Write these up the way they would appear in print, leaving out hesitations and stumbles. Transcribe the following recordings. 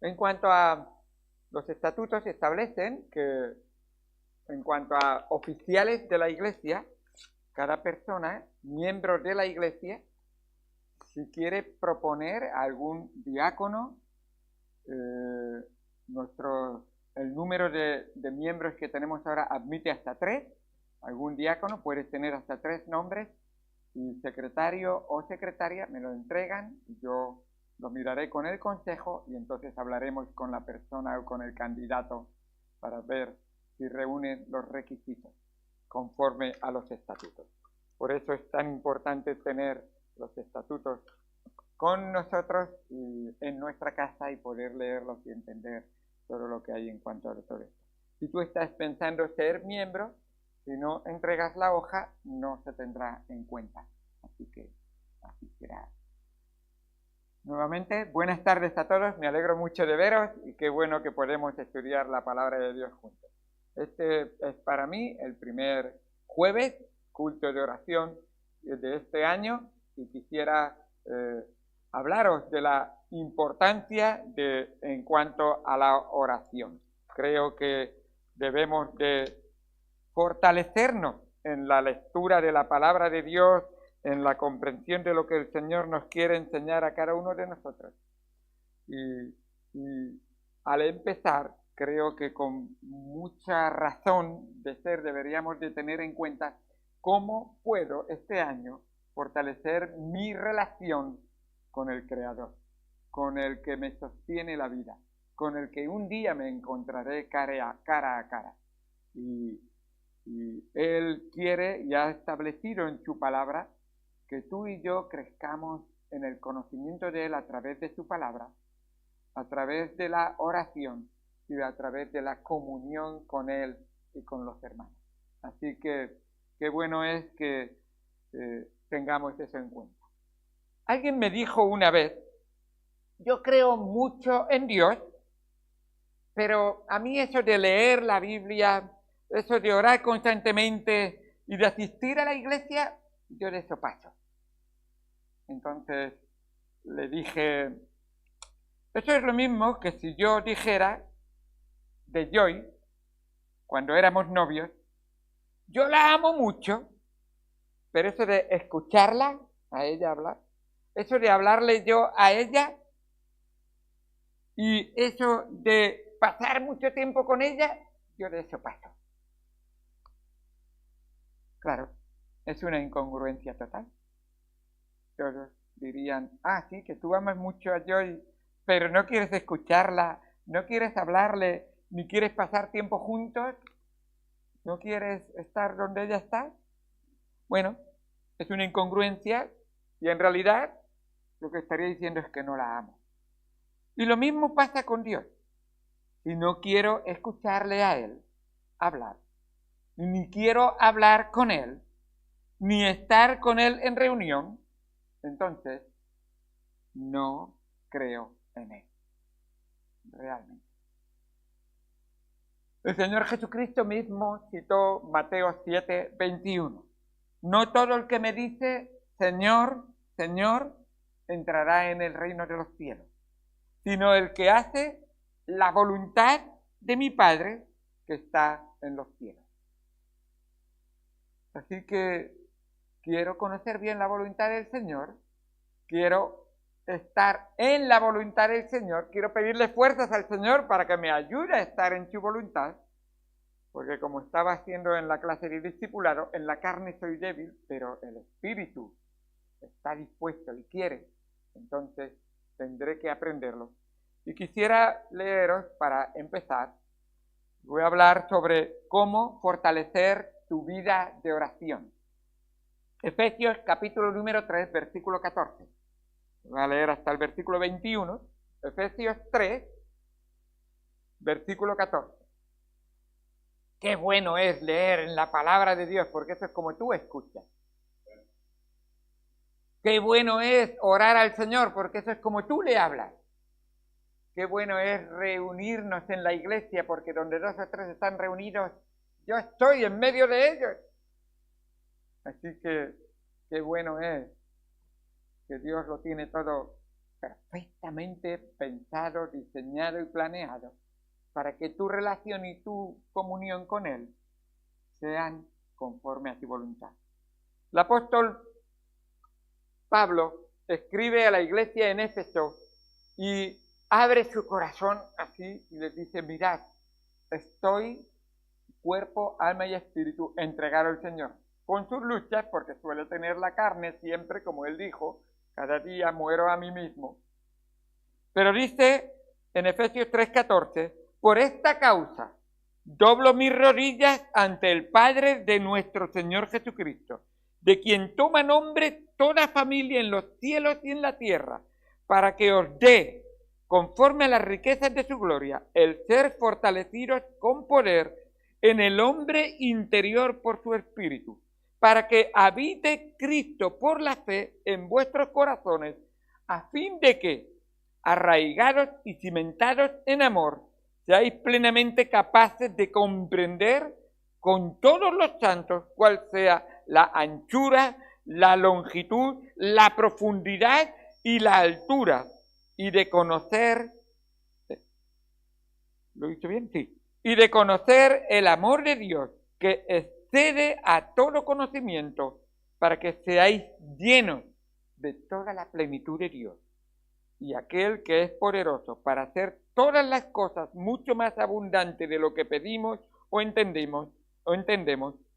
En cuanto a los estatutos, establecen que en cuanto a oficiales de la Iglesia, cada persona, miembro de la Iglesia, si quiere proponer a algún diácono, eh, el número de miembros que tenemos ahora admite hasta 3. Algún diácono puede tener hasta 3 nombres, y secretario o secretaria me lo entregan y yo lo miraré con el consejo y entonces hablaremos con la persona o con el candidato para ver si reúnen los requisitos conforme a los estatutos. Por eso es tan importante tener los estatutos con nosotros y en nuestra casa y poder leerlos y entender todo lo que hay en cuanto a todo esto. Si tú estás pensando ser miembro, si no entregas la hoja, no se tendrá en cuenta. Así que así será. Nuevamente, buenas tardes a todos. Me alegro mucho de veros y qué bueno que podemos estudiar la palabra de Dios juntos. Este es para mí el primer jueves, culto de oración de este año, y quisiera hablaros de la importancia en cuanto a la oración. Creo que debemos de fortalecernos en la lectura de la palabra de Dios, en la comprensión de lo que el Señor nos quiere enseñar a cada uno de nosotros. Y al empezar, creo que con mucha razón de ser deberíamos de tener en cuenta cómo puedo este año fortalecer mi relación con el Creador, con el que me sostiene la vida, con el que un día me encontraré cara a cara. Y Él quiere y ha establecido en su palabra que tú y yo crezcamos en el conocimiento de Él a través de su palabra, a través de la oración y a través de la comunión con Él y con los hermanos. Así que qué bueno es que tengamos eso en cuenta. Alguien me dijo una vez, yo creo mucho en Dios, pero a mí eso de leer la Biblia, eso de orar constantemente y de asistir a la iglesia, yo de eso paso. Entonces le dije, eso es lo mismo que si yo dijera de Joy, cuando éramos novios, yo la amo mucho, pero eso de escucharla, a ella hablar, eso de hablarle yo a ella, y eso de pasar mucho tiempo con ella, yo de eso paso. Claro, es una incongruencia total. Todos dirían, sí, que tú amas mucho a Joy, pero no quieres escucharla, no quieres hablarle, ni quieres pasar tiempo juntos, no quieres estar donde ella está. Bueno, es una incongruencia y en realidad lo que estaría diciendo es que no la amo. Y lo mismo pasa con Dios. Si no quiero escucharle a Él hablar, ni quiero hablar con Él, ni estar con Él en reunión, entonces no creo en Él. Realmente. El Señor Jesucristo mismo citó Mateo 7:21. No todo el que me dice, Señor, Señor, entrará en el reino de los cielos, sino el que hace la voluntad de mi Padre que está en los cielos. Así que quiero conocer bien la voluntad del Señor, quiero estar en la voluntad del Señor, quiero pedirle fuerzas al Señor para que me ayude a estar en su voluntad, porque como estaba haciendo en la clase de discipulado, en la carne soy débil, pero el espíritu está dispuesto y quiere, entonces tendré que aprenderlo. Y quisiera leeros, para empezar, voy a hablar sobre cómo fortalecer tu vida de oración. Efesios capítulo número 3, versículo 14. Voy a leer hasta el versículo 21. Efesios 3, versículo 14. Qué bueno es leer en la palabra de Dios, porque eso es como tú escuchas. Qué bueno es orar al Señor, porque eso es como tú le hablas. Qué bueno es reunirnos en la iglesia, porque donde 2 o 3 están reunidos, yo estoy en medio de ellos. Así que qué bueno es que Dios lo tiene todo perfectamente pensado, diseñado y planeado para que tu relación y tu comunión con Él sean conforme a su voluntad. El apóstol Pablo escribe a la iglesia en Éfeso y abre su corazón así y les dice: mirad, estoy cuerpo, alma y espíritu entregado al Señor, con sus luchas, porque suele tener la carne siempre, como él dijo, cada día muero a mí mismo. Pero dice en Efesios 3:14, por esta causa doblo mis rodillas ante el Padre de nuestro Señor Jesucristo, de quien toma nombre toda familia en los cielos y en la tierra, para que os dé, conforme a las riquezas de su gloria, el ser fortalecidos con poder en el hombre interior por su espíritu, para que habite Cristo por la fe en vuestros corazones, a fin de que, arraigados y cimentados en amor, seáis plenamente capaces de comprender con todos los santos cuál sea la anchura, la longitud, la profundidad y la altura, y de conocer, ¿lo he dicho bien? Sí. Y de conocer el amor de Dios, que excede a todo conocimiento, para que seáis llenos de toda la plenitud de Dios. Y aquel que es poderoso para hacer todas las cosas mucho más abundante de lo que pedimos o entendemos,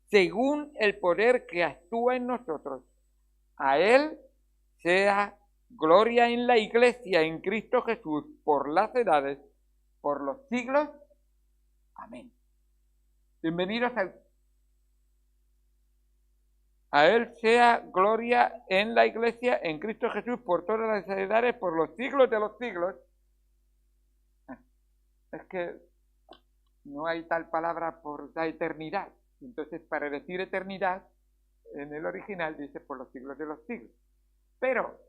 según el poder que actúa en nosotros. A Él sea gloria en la Iglesia, en Cristo Jesús, por las edades, por los siglos. Amén. Bienvenidos a Él sea gloria en la Iglesia, en Cristo Jesús, por todas las edades, por los siglos de los siglos. Es que no hay tal palabra por la eternidad. Entonces, para decir eternidad, en el original dice por los siglos de los siglos. Pero,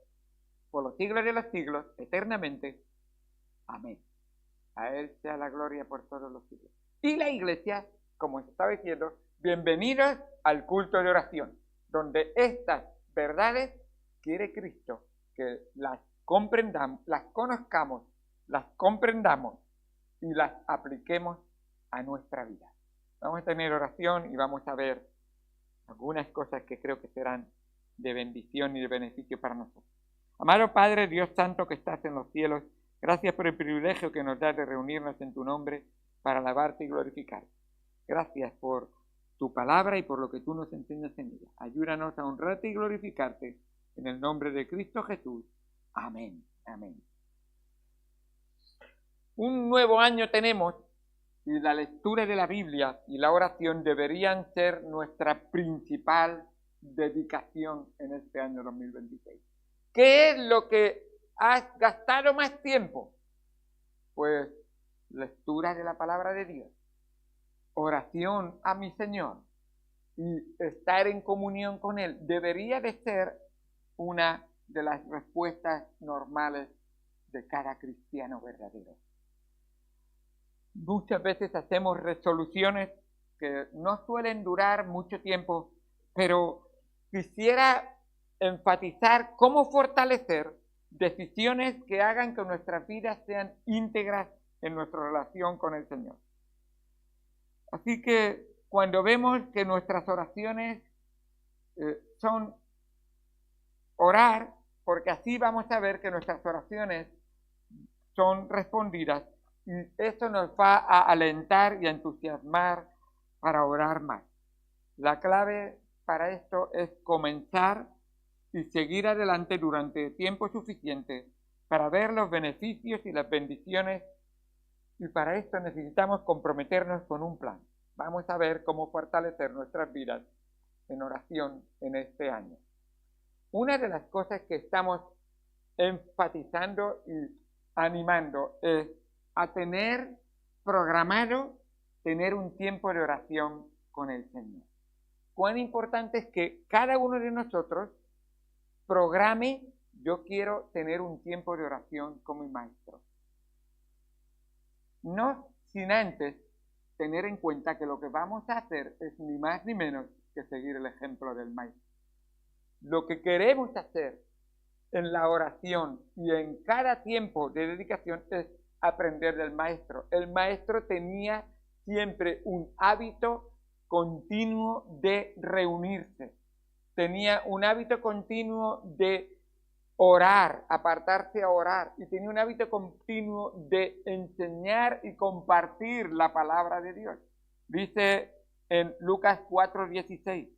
por los siglos de los siglos, eternamente, amén. A Él sea la gloria por todos los siglos. Y la Iglesia, como estaba diciendo, bienvenidos al culto de oración, donde estas verdades quiere Cristo que las comprendamos, las conozcamos, las comprendamos y las apliquemos a nuestra vida. Vamos a tener oración y vamos a ver algunas cosas que creo que serán de bendición y de beneficio para nosotros. Amado Padre, Dios Santo que estás en los cielos, gracias por el privilegio que nos das de reunirnos en tu nombre para alabarte y glorificarte. Gracias por tu palabra y por lo que tú nos enseñas en ella. Ayúdanos a honrarte y glorificarte en el nombre de Cristo Jesús. Amén. Amén. Un nuevo año tenemos y la lectura de la Biblia y la oración deberían ser nuestra principal dedicación en este año 2026. ¿Qué es lo que has gastado más tiempo? Pues lectura de la palabra de Dios, oración a mi Señor y estar en comunión con Él. Debería de ser una de las respuestas normales de cada cristiano verdadero. Muchas veces hacemos resoluciones que no suelen durar mucho tiempo, pero quisiera enfatizar cómo fortalecer decisiones que hagan que nuestras vidas sean íntegras en nuestra relación con el Señor. Así que cuando vemos que nuestras oraciones son orar, porque así vamos a ver que nuestras oraciones son respondidas, y eso nos va a alentar y a entusiasmar para orar más. La clave para esto es comenzar y seguir adelante durante tiempo suficiente para ver los beneficios y las bendiciones, y para esto necesitamos comprometernos con un plan. Vamos a ver cómo fortalecer nuestras vidas en oración en este año. Una de las cosas que estamos enfatizando y animando es a tener programado tener un tiempo de oración con el Señor. Cuán importante es que cada uno de nosotros programe: yo quiero tener un tiempo de oración con mi maestro. No sin antes tener en cuenta que lo que vamos a hacer es ni más ni menos que seguir el ejemplo del maestro. Lo que queremos hacer en la oración y en cada tiempo de dedicación es aprender del maestro. El maestro tenía siempre un hábito continuo de reunirse. Tenía un hábito continuo de orar, apartarse a orar, y tenía un hábito continuo de enseñar y compartir la palabra de Dios. Dice en Lucas 4:16,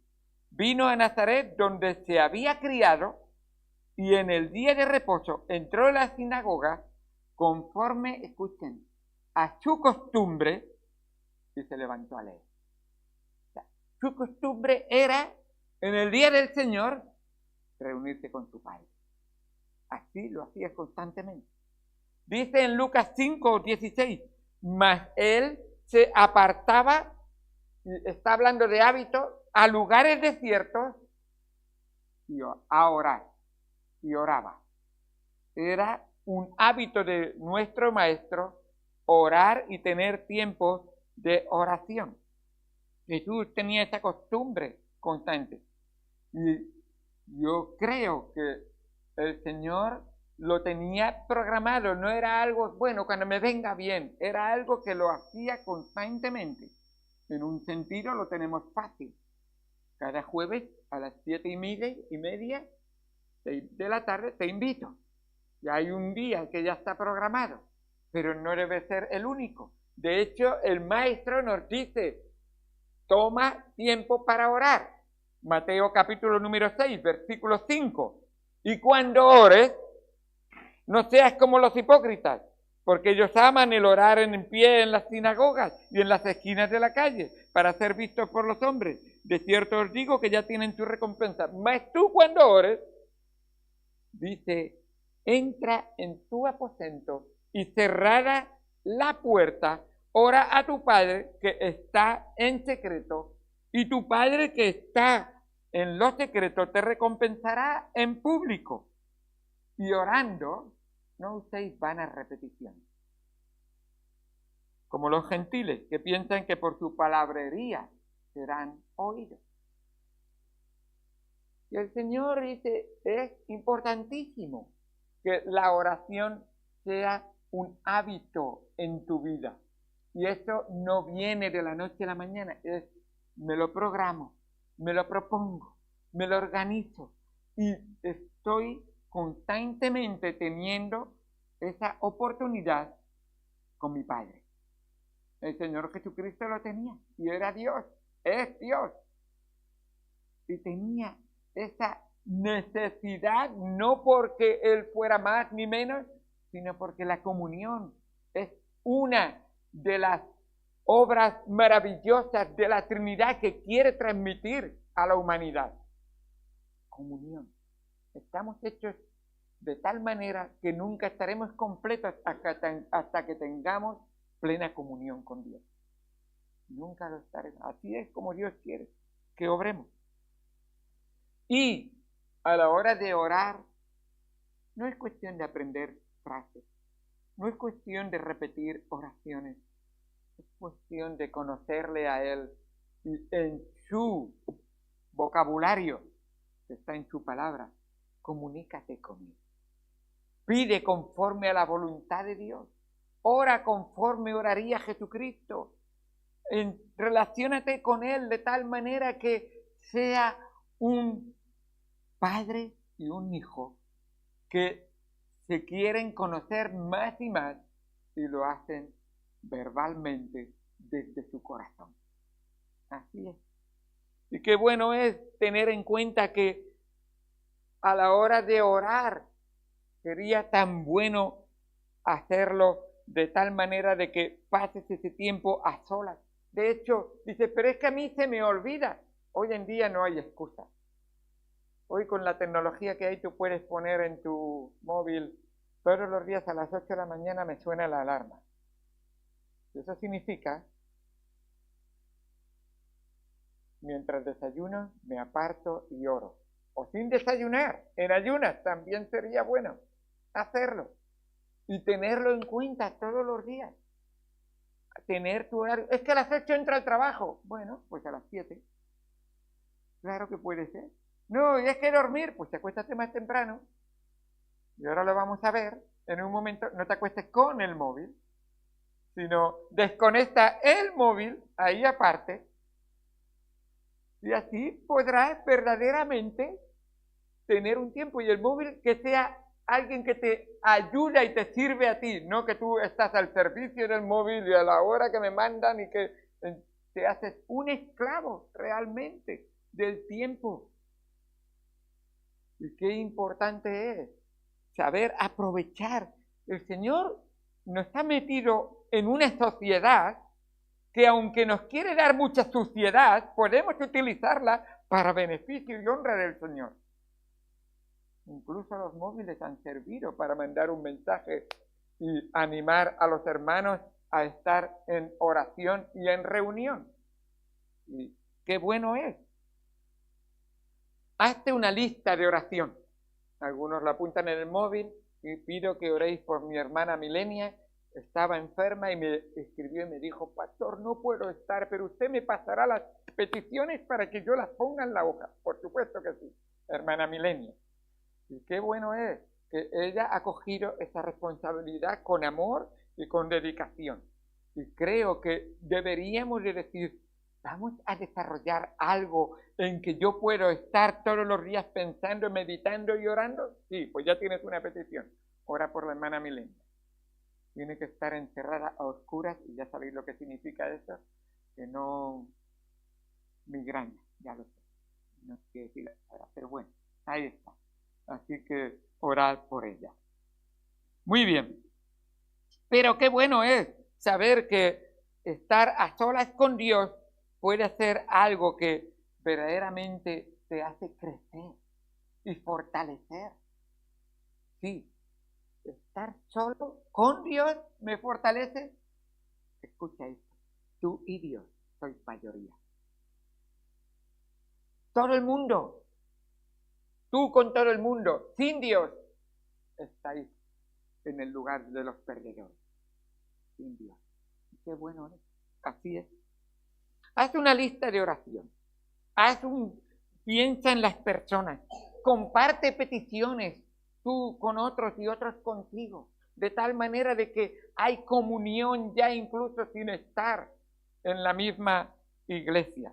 vino a Nazaret donde se había criado, y en el día de reposo entró a la sinagoga conforme, escuchen, a su costumbre, y se levantó a leer. O sea, su costumbre era, en el día del Señor, reunirse con su Padre. Así lo hacía constantemente. Dice en Lucas 5:16, mas él se apartaba, y está hablando de hábitos, a lugares desiertos y a orar, y oraba. Era un hábito de nuestro maestro orar y tener tiempos de oración. Jesús tenía esa costumbre constante. Y yo creo que el Señor lo tenía programado, no era algo, bueno, cuando me venga bien, era algo que lo hacía constantemente. En un sentido lo tenemos fácil. Cada jueves a las 7:30 de la tarde te invito. Ya hay un día que ya está programado, pero no debe ser el único. De hecho, el maestro nos dice, toma tiempo para orar. Mateo capítulo número 6, versículo 5. Y cuando ores, no seas como los hipócritas, porque ellos aman el orar en pie en las sinagogas y en las esquinas de la calle, para ser vistos por los hombres. De cierto os digo que ya tienen su recompensa. Mas tú cuando ores, dice, entra en tu aposento y cerrada la puerta, ora a tu Padre que está en secreto, y tu Padre que está en lo secreto te recompensará en público. Y orando, no uséis vanas repeticiones, como los gentiles que piensan que por su palabrería serán oídos. Y el Señor dice, es importantísimo que la oración sea un hábito en tu vida. Y eso no viene de la noche a la mañana, es me lo programo, me lo propongo, me lo organizo y estoy constantemente teniendo esa oportunidad con mi Padre. El Señor Jesucristo lo tenía y era Dios, es Dios. Y tenía esa necesidad, no porque Él fuera más ni menos, sino porque la comunión es una de las obras maravillosas de la Trinidad que quiere transmitir a la humanidad. Comunión. Estamos hechos de tal manera que nunca estaremos completos hasta que tengamos plena comunión con Dios. Nunca lo estaremos. Así es como Dios quiere que obremos. Y a la hora de orar, no es cuestión de aprender frases, no es cuestión de repetir oraciones, es cuestión de conocerle a Él y en su vocabulario, que está en su palabra, comunícate con Él. Pide conforme a la voluntad de Dios. Ora conforme oraría Jesucristo. Relaciónate con Él de tal manera que sea un padre y un hijo que se quieren conocer más y más y lo hacen verbalmente desde su corazón. Así es. Y qué bueno es tener en cuenta que a la hora de orar sería tan bueno hacerlo de tal manera de que pases ese tiempo a solas. De hecho, dice, pero es que a mí se me olvida. Hoy en día no hay excusa. Hoy con la tecnología que hay tú puedes poner en tu móvil todos los días a las 8 de la mañana me suena la alarma. Eso significa, mientras desayuno me aparto y oro. O sin desayunar, en ayunas también sería bueno hacerlo. Y tenerlo en cuenta todos los días. Tener tu horario. Es que a las 8 entra al trabajo. Bueno, pues a las 7. Claro que puede ser. No, y es que dormir, pues acuéstate más temprano. y ahora lo vamos a ver en un momento, no te acuestes con el móvil, sino desconecta el móvil ahí aparte, y así podrás verdaderamente tener un tiempo, y el móvil que sea alguien que te ayuda y te sirve a ti, no que tú estás al servicio del móvil y a la hora que me mandan y que te haces un esclavo realmente del tiempo. Y qué importante es saber aprovechar. El Señor nos ha metido en una sociedad que aunque nos quiere dar mucha suciedad, podemos utilizarla para beneficio y honra del Señor. Incluso los móviles han servido para mandar un mensaje y animar a los hermanos a estar en oración y en reunión. Y qué bueno es. Hazte una lista de oración. Algunos la apuntan en el móvil y pido que oréis por mi hermana Milenia. Estaba enferma y me escribió y me dijo, pastor, no puedo estar, pero usted me pasará las peticiones para que yo las ponga en la hoja. Por supuesto que sí, hermana Milenia. Y qué bueno es que ella ha cogido esa responsabilidad con amor y con dedicación. Y creo que deberíamos de decir, vamos a desarrollar algo en que yo puedo estar todos los días pensando, meditando y orando. Sí, pues ya tienes una petición. Ora por la hermana Milenia. Tiene que estar encerrada a oscuras, y ya sabéis lo que significa eso, que no migraña, ya lo sé. No quiere decir ahora, pero bueno, ahí está. Así que orad por ella. Muy bien. Pero qué bueno es saber que estar a solas con Dios puede ser algo que verdaderamente te hace crecer y fortalecer. Sí, estar solo con Dios me fortalece. Escucha esto, tú y Dios sois mayoría. Todo el mundo, tú con todo el mundo, sin Dios, estáis en el lugar de los perdedores. Sin Dios. Qué bueno es. Así es. Haz una lista de oración. Piensa en las personas. Comparte peticiones tú con otros y otros contigo. De tal manera de que hay comunión ya incluso sin estar en la misma iglesia.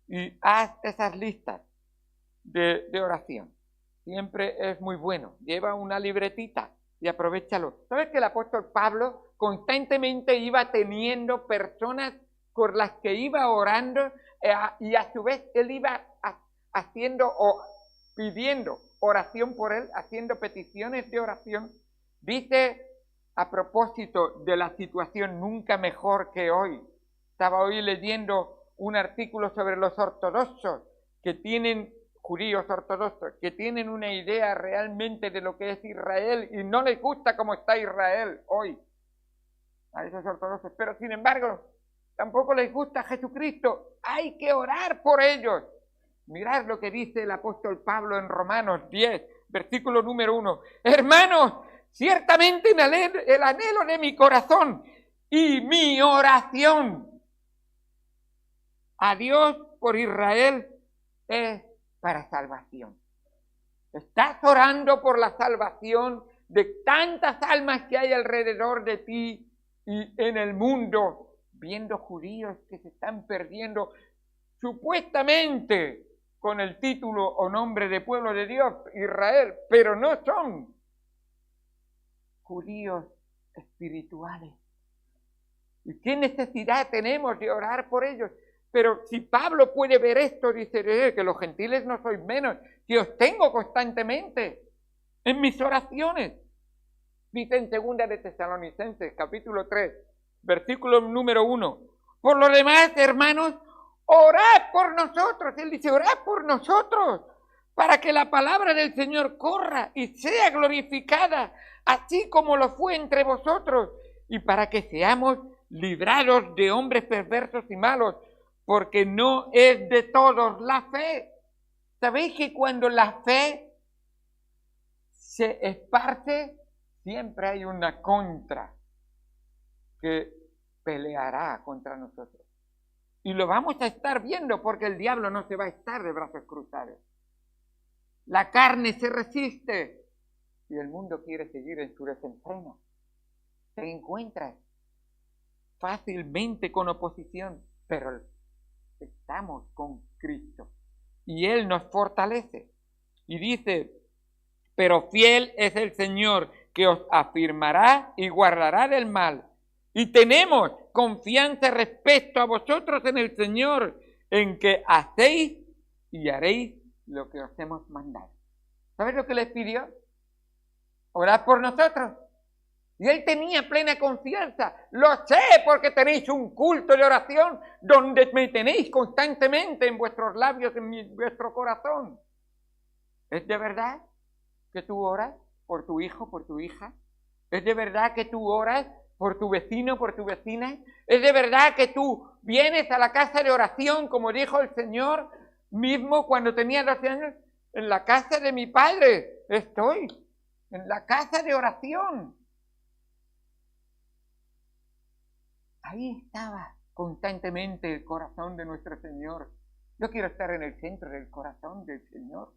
Y haz esas listas de oración. Siempre es muy bueno. Lleva una libretita y aprovéchalo. ¿Sabes que el apóstol Pablo constantemente iba teniendo personas por las que iba orando y a su vez él iba haciendo o pidiendo oración por él, haciendo peticiones de oración? Dice a propósito de la situación nunca mejor que hoy. Estaba hoy leyendo un artículo sobre los ortodoxos que tienen judíos ortodoxos que tienen una idea realmente de lo que es Israel y no les gusta cómo está Israel hoy a esos ortodoxos, pero sin embargo tampoco les gusta Jesucristo. Hay que orar por ellos. Mirad lo que dice el apóstol Pablo en Romanos 10, versículo número 1. Hermanos, ciertamente el anhelo de mi corazón y mi oración a Dios por Israel es para salvación. Estás orando por la salvación de tantas almas que hay alrededor de ti y en el mundo, viendo judíos que se están perdiendo supuestamente con el título o nombre de pueblo de Dios, Israel, pero no son judíos espirituales. ¿Y qué necesidad tenemos de orar por ellos? Pero si Pablo puede ver esto, dice que los gentiles no sois menos, que os tengo constantemente en mis oraciones. Dice en 2 de Tesalonicenses, capítulo 3, versículo número 1. Por lo demás, hermanos, orad por nosotros. Él dice, orad por nosotros, para que la palabra del Señor corra y sea glorificada, así como lo fue entre vosotros, y para que seamos librados de hombres perversos y malos, porque no es de todos la fe. ¿Sabéis que cuando la fe se esparce, siempre hay una contra que peleará contra nosotros? Y lo vamos a estar viendo porque el diablo no se va a estar de brazos cruzados. La carne se resiste y el mundo quiere seguir en su desenfreno. Te encuentras fácilmente con oposición, pero estamos con Cristo y Él nos fortalece. Y dice, pero fiel es el Señor que os afirmará y guardará del mal. Y tenemos confianza respecto a vosotros en el Señor, en que hacéis y haréis lo que os hemos mandado. ¿Sabes lo que les pidió? Orad por nosotros. Y él tenía plena confianza. Lo sé porque tenéis un culto de oración donde me tenéis constantemente en vuestros labios, en vuestro corazón. ¿Es de verdad que tú oras por tu hijo, por tu hija? ¿Es de verdad que tú oras por tu vecino, por tu vecina? ¿Es de verdad que tú vienes a la casa de oración, como dijo el Señor mismo cuando tenía 12 años? En la casa de mi Padre estoy, en la casa de oración. Ahí estaba constantemente el corazón de nuestro Señor. Yo quiero estar en el centro del corazón del Señor.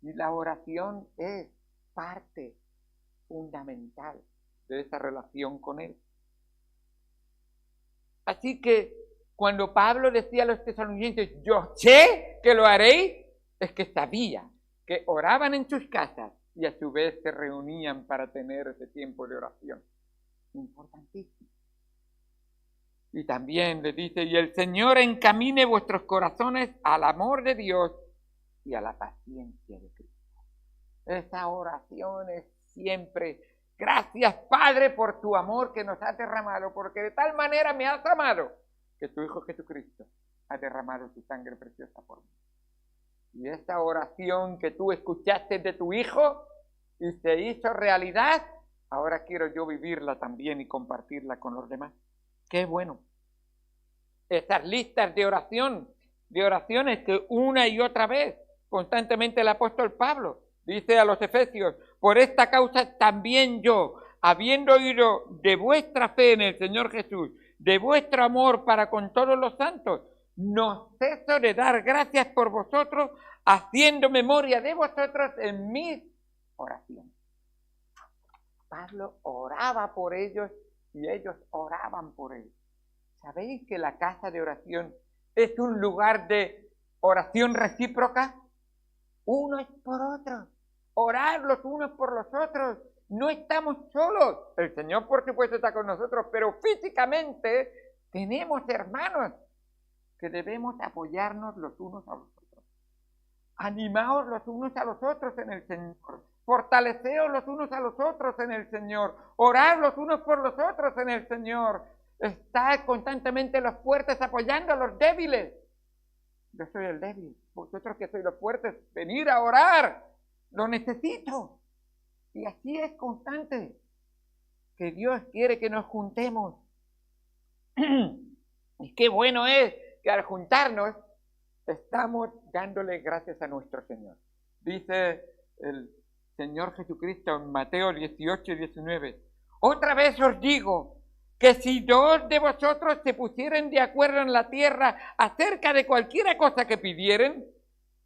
Y la oración es parte fundamental de esa relación con Él. Así que cuando Pablo decía a los tesalonicenses, yo sé que lo haréis, es que sabía que oraban en sus casas y a su vez se reunían para tener ese tiempo de oración. Importantísimo. Y también le dice, y el Señor encamine vuestros corazones al amor de Dios y a la paciencia de Cristo. Esa oración es siempre, gracias Padre por tu amor que nos has derramado, porque de tal manera me has amado, que tu Hijo Jesucristo ha derramado su sangre preciosa por mí. Y esta oración que tú escuchaste de tu Hijo y se hizo realidad, ahora quiero yo vivirla también y compartirla con los demás. ¡Qué bueno! Esas listas de oraciones que una y otra vez constantemente el apóstol Pablo dice a los Efesios, por esta causa también yo, habiendo oído de vuestra fe en el Señor Jesús, de vuestro amor para con todos los santos, no ceso de dar gracias por vosotros, haciendo memoria de vosotros en mis oraciones. Pablo oraba por ellos y ellos oraban por él. ¿Sabéis que la casa de oración es un lugar de oración recíproca? Unos por otros. Orar los unos por los otros. No estamos solos. El Señor, por supuesto, está con nosotros, pero físicamente tenemos hermanos que debemos apoyarnos los unos a los otros. Animaos los unos a los otros en el Señor. Fortaleceos los unos a los otros en el Señor. Orad los unos por los otros en el Señor. Estad constantemente los fuertes apoyando a los débiles. Yo soy el débil. Vosotros que sois los fuertes, venid a orar. Lo necesito. Y así es constante. Que Dios quiere que nos juntemos. Y qué bueno es que al juntarnos estamos dándole gracias a nuestro Señor. Dice el Señor Jesucristo en Mateo 18 y 19. Otra vez os digo que si dos de vosotros se pusieren de acuerdo en la tierra acerca de cualquiera cosa que pidieren,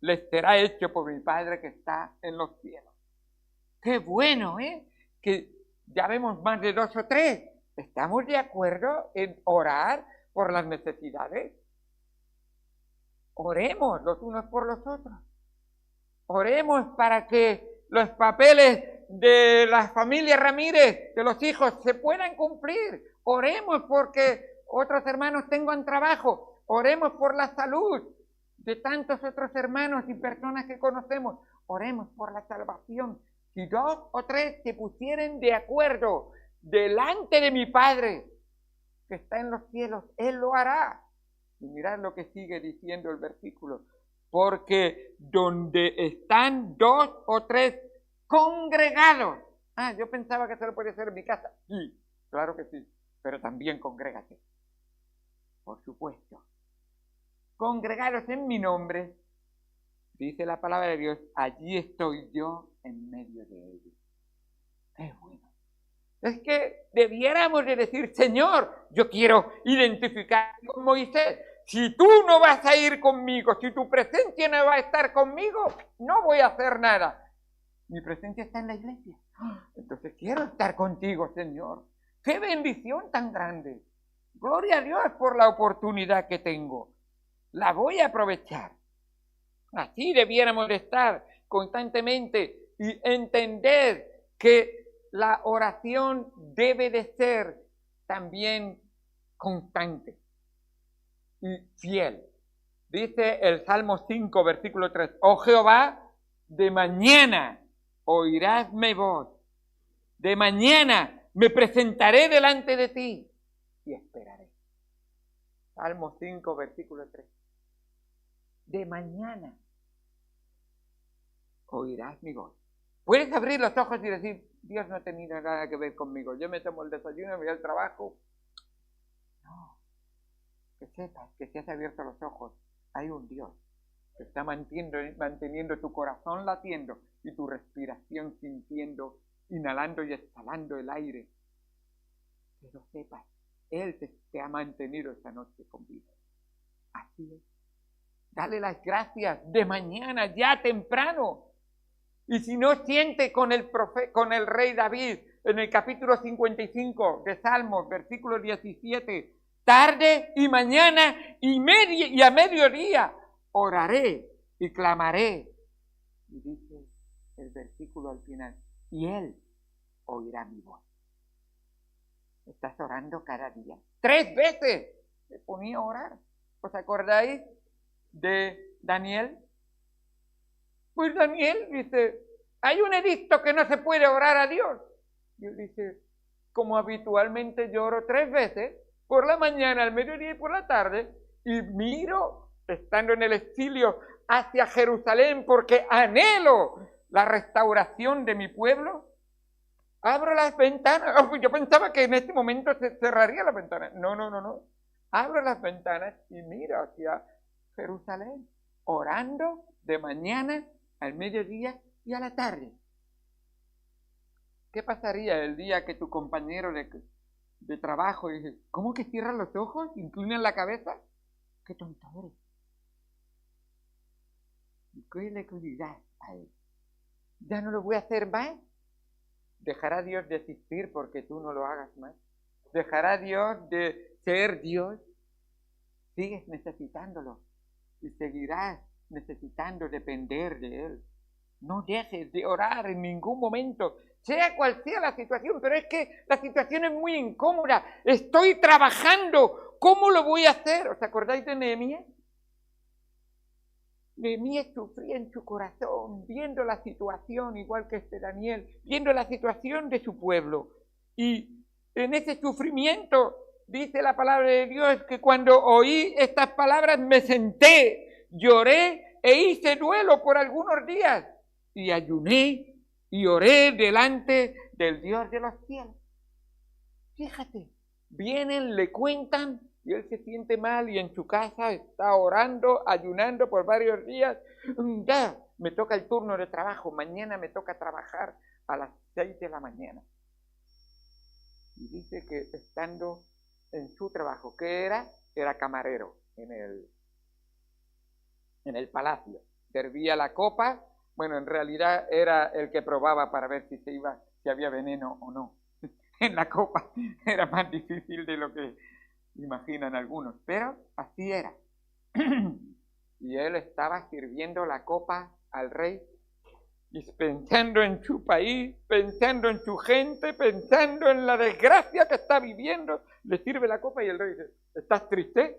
les será hecho por mi Padre que está en los cielos. Qué bueno, que ya vemos más de 2 o 3. ¿Estamos de acuerdo en orar por las necesidades? Oremos los unos por los otros. Oremos para que los papeles de la familia Ramírez, de los hijos, se puedan cumplir. Oremos porque otros hermanos tengan trabajo. Oremos por la salud de tantos otros hermanos y personas que conocemos. Oremos por la salvación. Si 2 o 3 se pusieren de acuerdo delante de mi Padre que está en los cielos, Él lo hará. Y mirad lo que sigue diciendo el versículo. Porque donde están 2 o 3 congregados. Yo pensaba que solo podía ser en mi casa. Sí, claro que sí. Pero también congrégate. Por supuesto. Congregados en mi nombre, dice la palabra de Dios, allí estoy yo en medio de ellos. ¡Qué bueno! Es que debiéramos de decir, Señor, yo quiero identificarme con Moisés. Si tú no vas a ir conmigo, si tu presencia no va a estar conmigo, no voy a hacer nada. Mi presencia está en la iglesia. Entonces quiero estar contigo, Señor. ¡Qué bendición tan grande! Gloria a Dios por la oportunidad que tengo. La voy a aprovechar. Así debiéramos de estar constantemente y entender que la oración debe de ser también constante y fiel. Dice el Salmo 5, versículo 3, oh Jehová, de mañana oirás mi voz, de mañana me presentaré delante de ti y esperaré. Salmo 5, versículo 3. De mañana oirás mi voz. Puedes abrir los ojos y decir, Dios no ha tenido nada que ver conmigo. Yo me tomo el desayuno, me voy al trabajo. No. Que sepas que si has abierto los ojos, hay un Dios que está manteniendo tu corazón latiendo y tu respiración sintiendo, inhalando y exhalando el aire. Que lo sepas, Él te ha mantenido esta noche con vida. Así es. Dale las gracias de mañana, ya temprano. Y si no, siente con el rey David en el capítulo 55 de Salmos, versículo 17. Tarde y mañana y a mediodía oraré y clamaré. Y dice el versículo al final, y Él oirá mi voz. Estás orando cada día. 3 veces se ponía a orar. ¿Os acordáis de Daniel? Pues Daniel dice, hay un edicto que no se puede orar a Dios. Y él dice, como habitualmente yo oro 3 veces, por la mañana, al mediodía y por la tarde, y miro, estando en el exilio, hacia Jerusalén, porque anhelo la restauración de mi pueblo. Abro las ventanas. Yo pensaba que en este momento se cerraría la ventana. No. Abro las ventanas y miro hacia Jerusalén, orando de mañana, al mediodía y a la tarde. ¿Qué pasaría el día que tu compañero de trabajo dice, ¿cómo que cierran los ojos? ¿Inclinan la cabeza? ¡Qué tonto eres! ¿Y qué le dirás a él? ¿Ya no lo voy a hacer más? ¿Dejará Dios de existir porque tú no lo hagas más? ¿Dejará Dios de ser Dios? Sigues necesitándolo y seguirás necesitando depender de Él. No dejes de orar en ningún momento, sea cual sea la situación, pero es que la situación es muy incómoda. Estoy trabajando, ¿cómo lo voy a hacer? ¿Os acordáis de Nehemías? Nehemías sufría en su corazón, viendo la situación, igual que Daniel, viendo la situación de su pueblo. Y en ese sufrimiento, dice la palabra de Dios, que cuando oí estas palabras me senté, lloré e hice duelo por algunos días. Y ayuné y oré delante del Dios de los cielos. Fíjate, vienen, le cuentan y él se siente mal y en su casa está orando, ayunando por varios días. Ya, me toca el turno de trabajo, mañana me toca trabajar a las 6 de la mañana. Y dice que estando en su trabajo, ¿qué era? Era camarero en el palacio. Servía la copa. Bueno, en realidad era el que probaba para ver si había veneno o no. En la copa era más difícil de lo que imaginan algunos, pero así era. Y él estaba sirviendo la copa al rey y pensando en su país, pensando en su gente, pensando en la desgracia que está viviendo, le sirve la copa y el rey dice, ¿estás triste?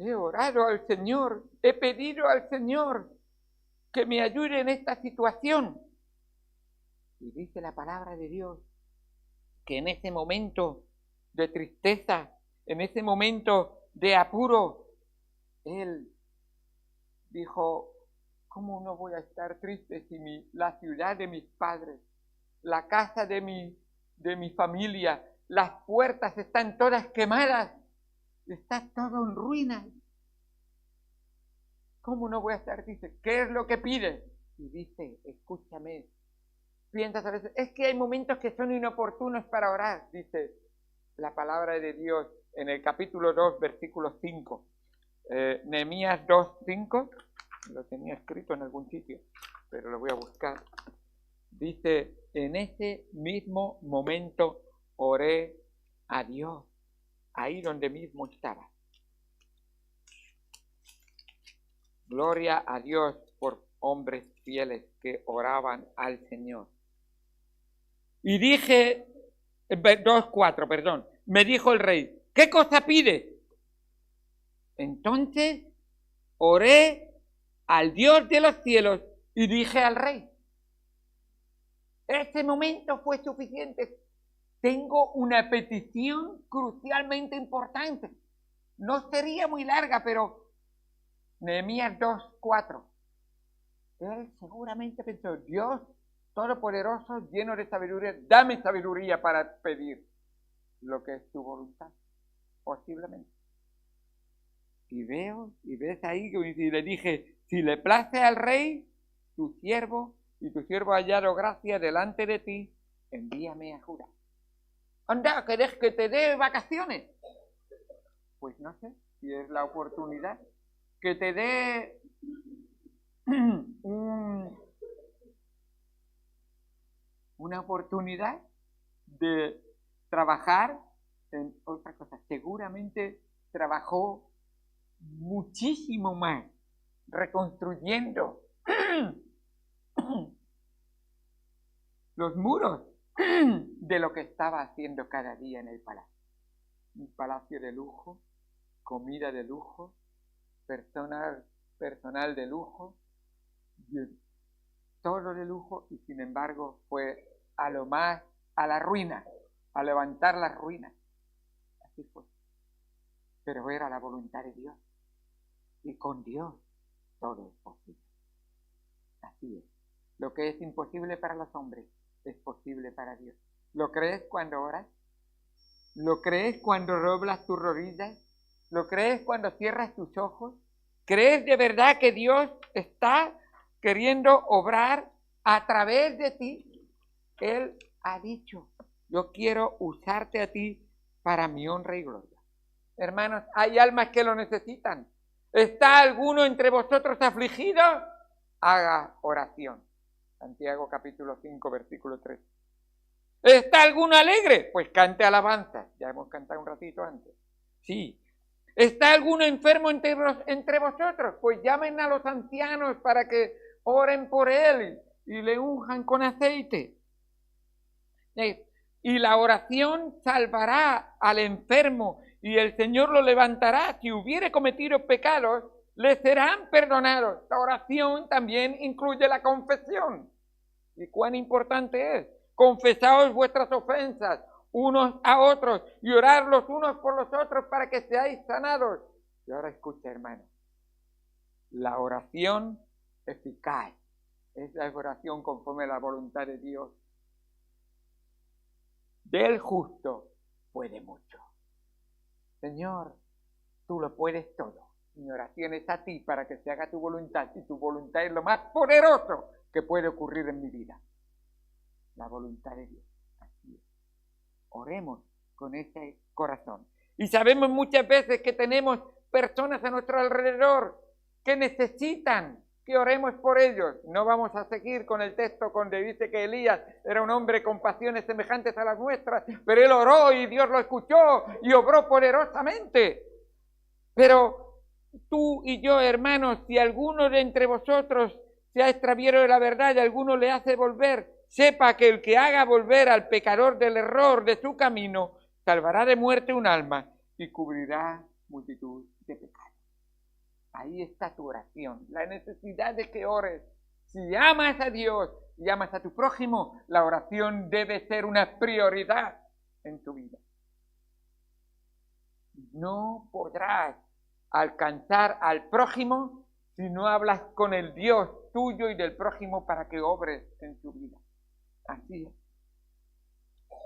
He orado al Señor, he pedido al Señor que me ayude en esta situación. Y dice la palabra de Dios que en ese momento de tristeza, en ese momento de apuro, él dijo, ¿cómo no voy a estar triste si la ciudad de mis padres, la casa de mi familia, las puertas están todas quemadas? Está todo en ruinas. ¿Cómo no voy a estar triste? ¿Qué es lo que pide? Y dice, escúchame. Piensas a veces, es que hay momentos que son inoportunos para orar, dice la palabra de Dios en el capítulo 2, versículo 5. Nehemías 2, 5. lo tenía escrito en algún sitio, pero lo voy a buscar. Dice, en ese mismo momento oré a Dios, ahí donde mismo estaba. Gloria a Dios por hombres fieles que oraban al Señor. Y dije, 2:4, perdón, me dijo el rey, ¿qué cosa pide? Entonces oré al Dios de los cielos y dije al rey, ese momento fue suficiente. Tengo una petición crucialmente importante. No sería muy larga, pero Nehemías 2:4. Él seguramente pensó, Dios Todopoderoso, lleno de sabiduría, dame sabiduría para pedir lo que es tu voluntad, posiblemente. Y ves ahí, y le dije, si le place al rey, tu siervo ha hallado gracia delante de ti, envíame a Judá. Anda, ¿querés que te dé vacaciones? Pues no sé, si es la oportunidad, que te dé una oportunidad de trabajar en otra cosa. Seguramente trabajó muchísimo más reconstruyendo los muros de lo que estaba haciendo cada día en el palacio. Un palacio de lujo, comida de lujo, personal de lujo, todo de lujo, y sin embargo fue a la ruina, a levantar las ruinas. Así fue. Pero era la voluntad de Dios. Y con Dios todo es posible. Así es. Lo que es imposible para los hombres es posible para Dios. ¿Lo crees cuando oras? ¿Lo crees cuando doblas tus rodillas? ¿Lo crees cuando cierras tus ojos? ¿Crees de verdad que Dios está queriendo obrar a través de ti? Él ha dicho, yo quiero usarte a ti para mi honra y gloria. Hermanos, hay almas que lo necesitan. ¿Está alguno entre vosotros afligido? Haga oración. Santiago capítulo 5, versículo 3. ¿Está alguno alegre? Pues cante alabanza. Ya hemos cantado un ratito antes. Sí. ¿Está alguno enfermo entre vosotros? Pues llamen a los ancianos para que oren por él y le unjan con aceite. Y la oración salvará al enfermo y el Señor lo levantará. Si hubiere cometido pecados, le serán perdonados. La oración también incluye la confesión. ¿Y cuán importante es? Confesaos vuestras ofensas unos a otros y orar los unos por los otros para que seáis sanados. Y ahora escucha, hermano, la oración eficaz es la oración conforme a la voluntad de Dios. Del justo puede mucho. Señor, tú lo puedes todo. Mi oración es a ti para que se haga tu voluntad, y tu voluntad es lo más poderoso que puede ocurrir en mi vida. La voluntad de Dios. Así es. Oremos con ese corazón. Y sabemos muchas veces que tenemos personas a nuestro alrededor que necesitan que oremos por ellos. No vamos a seguir con el texto donde dice que Elías era un hombre con pasiones semejantes a las nuestras, pero él oró y Dios lo escuchó y obró poderosamente. Pero tú y yo, hermanos, si alguno de entre vosotros se ha extraviado de la verdad y alguno le hace volver, sepa que el que haga volver al pecador del error de su camino, salvará de muerte un alma y cubrirá multitud de pecados. Ahí está tu oración, la necesidad de que ores. Si amas a Dios y amas a tu prójimo, la oración debe ser una prioridad en tu vida. No podrás alcanzar al prójimo si no hablas con el Dios tuyo y del prójimo para que obres en tu vida. Así es.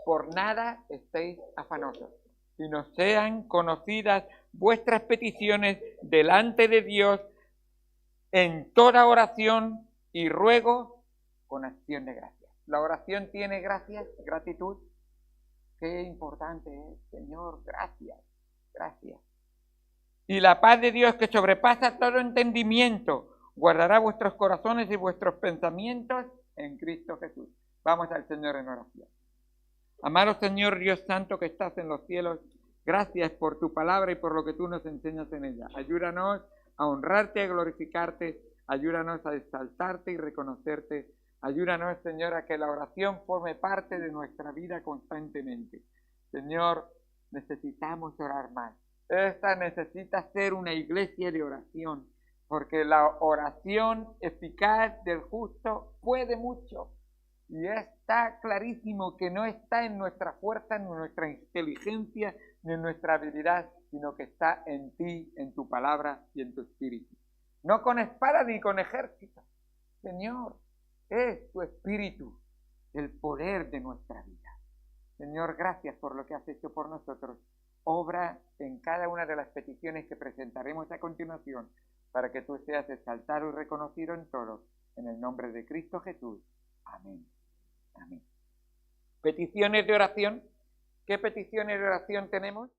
Por nada estéis afanosos, sino sean conocidas vuestras peticiones delante de Dios en toda oración y ruego con acción de gracias. La oración tiene gracias, gratitud. Qué importante es, Señor, gracias, gracias. Y la paz de Dios que sobrepasa todo entendimiento, guardará vuestros corazones y vuestros pensamientos en Cristo Jesús. Vamos al Señor en oración. Amado Señor Dios Santo que estás en los cielos, gracias por tu palabra y por lo que tú nos enseñas en ella. Ayúdanos a honrarte, a glorificarte, ayúdanos a exaltarte y reconocerte. Ayúdanos, Señor, a que la oración forme parte de nuestra vida constantemente. Señor, necesitamos orar más. Esta necesita ser una iglesia de oración, porque la oración eficaz del justo puede mucho. Y está clarísimo que no está en nuestra fuerza, ni en nuestra inteligencia, ni en nuestra habilidad, sino que está en ti, en tu palabra y en tu espíritu. No con espada ni con ejército. Señor, es tu espíritu el poder de nuestra vida. Señor, gracias por lo que has hecho por nosotros. Obra en cada una de las peticiones que presentaremos a continuación, para que tú seas exaltado y reconocido en todo. En el nombre de Cristo Jesús. Amén. Amén. Peticiones de oración. ¿Qué peticiones de oración tenemos?